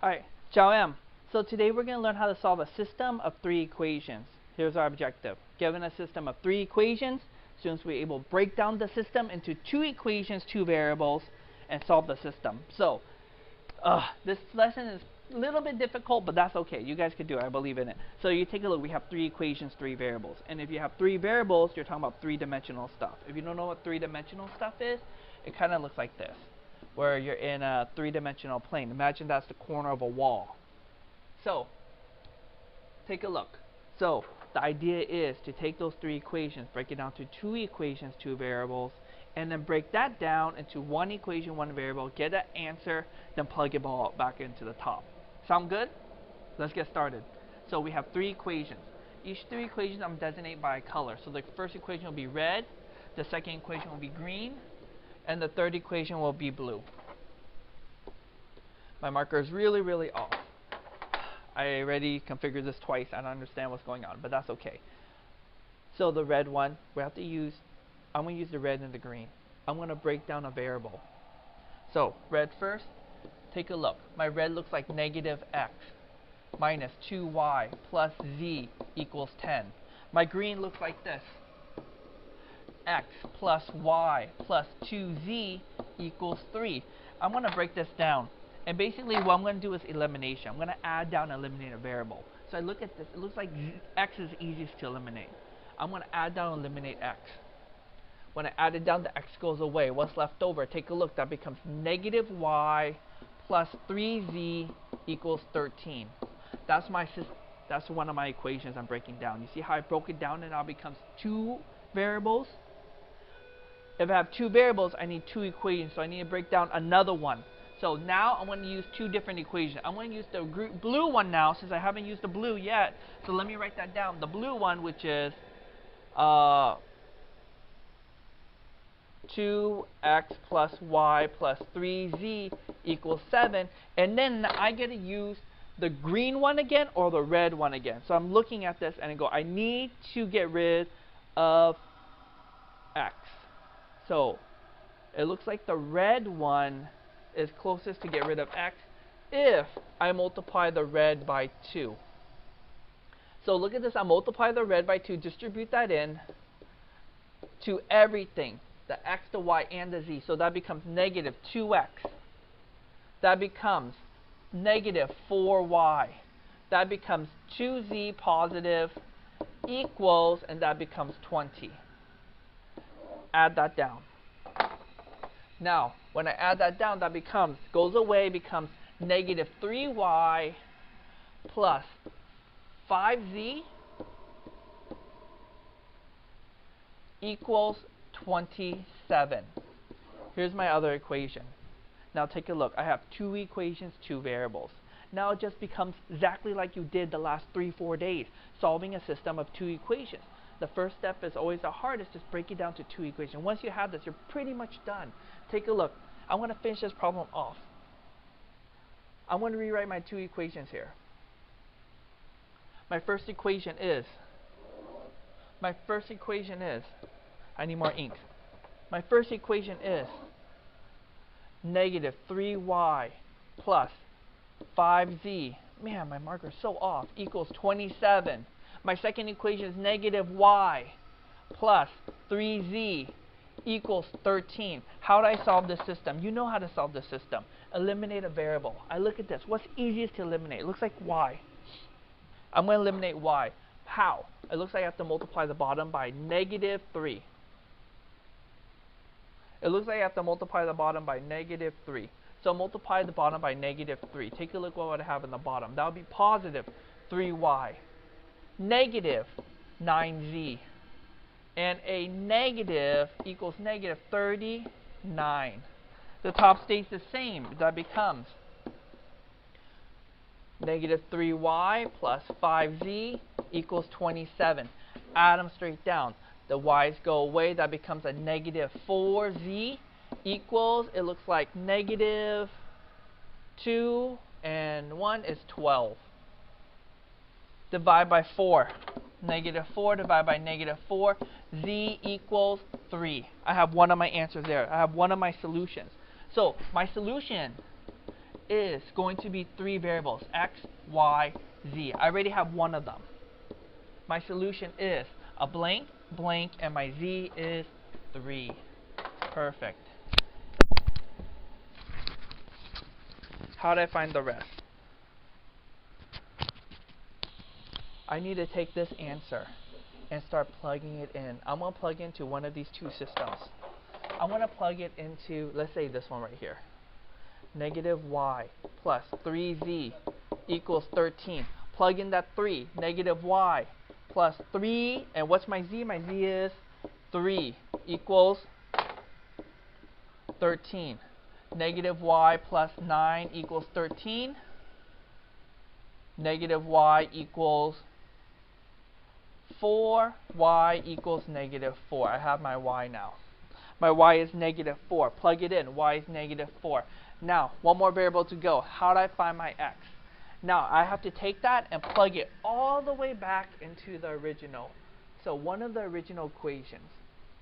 Alright, Ciao Em. So today we're going to learn how to solve a system of 3 equations. Here's our objective. Given a system of 3 equations, students will be able to break down the system into 2 equations, 2 variables, and solve the system. So, this lesson is a little bit difficult, but that's okay. You guys can do it. I believe in it. So you take a look. We have 3 equations, 3 variables. And if you have 3 variables, you're talking about 3-dimensional stuff. If you don't know what 3-dimensional stuff is, it kind of looks like this, where you're in a 3-dimensional plane. Imagine that's the corner of a wall. So, take a look. So, the idea is to take those 3 equations, break it down to 2 equations, 2 variables, and then break that down into 1 equation, 1 variable, get an answer, then plug it all back into the top. Sound good? Let's get started. So, we have 3 equations. Each 3 equations I'm designate by color. So, the first equation will be red, the second equation will be green, and the third equation will be blue. My marker is really off. I already configured this twice. I don't understand what's going on, but that's okay. So the red one, I'm going to use the red and the green. I'm going to break down a variable. So red first, take a look. My red looks like negative x minus 2y plus z equals 10. My green looks like this. X plus y plus 2z equals 3. I'm going to break this down. And basically what I'm going to do is elimination. I'm going to add down and eliminate a variable. So I look at this. It looks like x is easiest to eliminate. I'm going to add down and eliminate x. When I add it down, the x goes away. What's left over? Take a look. That becomes negative y plus 3z equals 13. That's one of my equations I'm breaking down. You see how I broke it down and now it becomes 2 variables? If I have 2 variables, I need 2 equations, so I need to break down another one. So now I'm going to use 2 different equations. I'm going to use the blue one now, since I haven't used the blue yet. So let me write that down. The blue one, which is 2x plus y plus 3z equals 7. And then I get to use the green one again or the red one again. So I'm looking at this and I go, I need to get rid of x. So it looks like the red one is closest to get rid of x if I multiply the red by 2. So look at this. I multiply the red by 2, distribute that in to everything, the x, the y, and the z. So that becomes negative 2x. That becomes negative 4y. That becomes 2z positive equals, and that becomes 20. Add that down. Now, when I add that down, that goes away, becomes negative 3y plus 5z equals 27. Here's my other equation. Now take a look. I have 2 equations, 2 variables. Now it just becomes exactly like you did the last 3-4 days, solving a system of 2 equations. The first step is always the hardest, just break it down to 2 equations. Once you have this, you're pretty much done. Take a look. I want to finish this problem off. I want to rewrite my 2 equations here. My first equation is, I need more ink. My first equation is negative 3y plus 5z, man, my marker is so off, equals 27. My second equation is negative y plus 3z equals 13. How do I solve this system? You know how to solve this system. Eliminate a variable. I look at this. What's easiest to eliminate? It looks like y. I'm going to eliminate y. How? It looks like I have to multiply the bottom by negative 3. It looks like I have to multiply the bottom by negative 3. So multiply the bottom by negative 3. Take a look what I have in the bottom. That would be positive 3y. Negative 9z. And a negative equals negative 39. The top stays the same. That becomes negative 3y plus 5z equals 27. Add them straight down. The y's go away. That becomes a negative 4z equals, it looks like negative 2 and 1 is 12. Divide by 4. Negative 4 divided by negative 4. Z equals 3. I have one of my answers there. I have one of my solutions. So my solution is going to be three variables, x, y, z. I already have one of them. My solution is a blank, blank, and my z is 3. Perfect. How do I find the rest? I need to take this answer and start plugging it in. I'm going to plug into one of these two systems. I'm going to plug it into, let's say this one right here. Negative y plus 3z equals 13. Plug in that 3. Negative y plus 3. And what's my z? My z is 3 equals 13. Negative y plus 9 equals 13. Negative y equals 4. Y equals negative 4. I have my y now. My y is negative 4. Plug it in. Y is negative 4. Now, one more variable to go. How do I find my x? Now, I have to take that and plug it all the way back into the original. So, one of the original equations.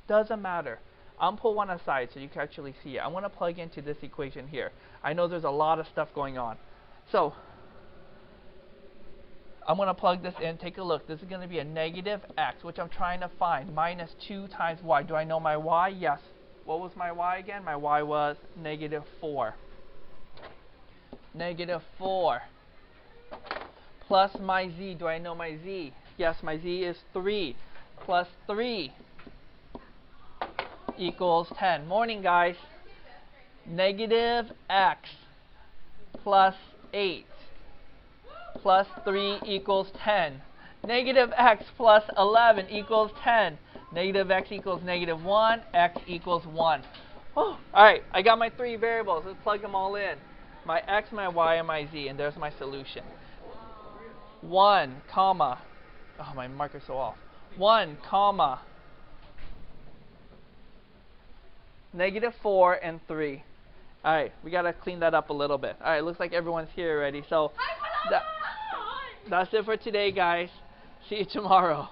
Doesn't matter. I'm pull one aside so you can actually see it. I want to plug into this equation here. I know there's a lot of stuff going on. So, I'm going to plug this in. Take a look. This is going to be a negative x, which I'm trying to find. Minus 2 times y. Do I know my y? Yes. What was my y again? My y was negative 4. Negative 4. Plus my z. Do I know my z? Yes, my z is 3. Plus 3 equals 10. Morning, guys. Negative x plus 8 plus 3 equals 10. Negative x plus 11 equals 10. Negative x equals negative 1. X equals 1. Oh, alright, I got my three variables. Let's plug them all in. My x, my y, and my z. And there's my solution. 1, comma. Oh, my marker's so off. 1, comma. Negative 4 and 3. Alright, we got to clean that up a little bit. Alright, looks like everyone's here already. So, that's it for today, guys. See you tomorrow.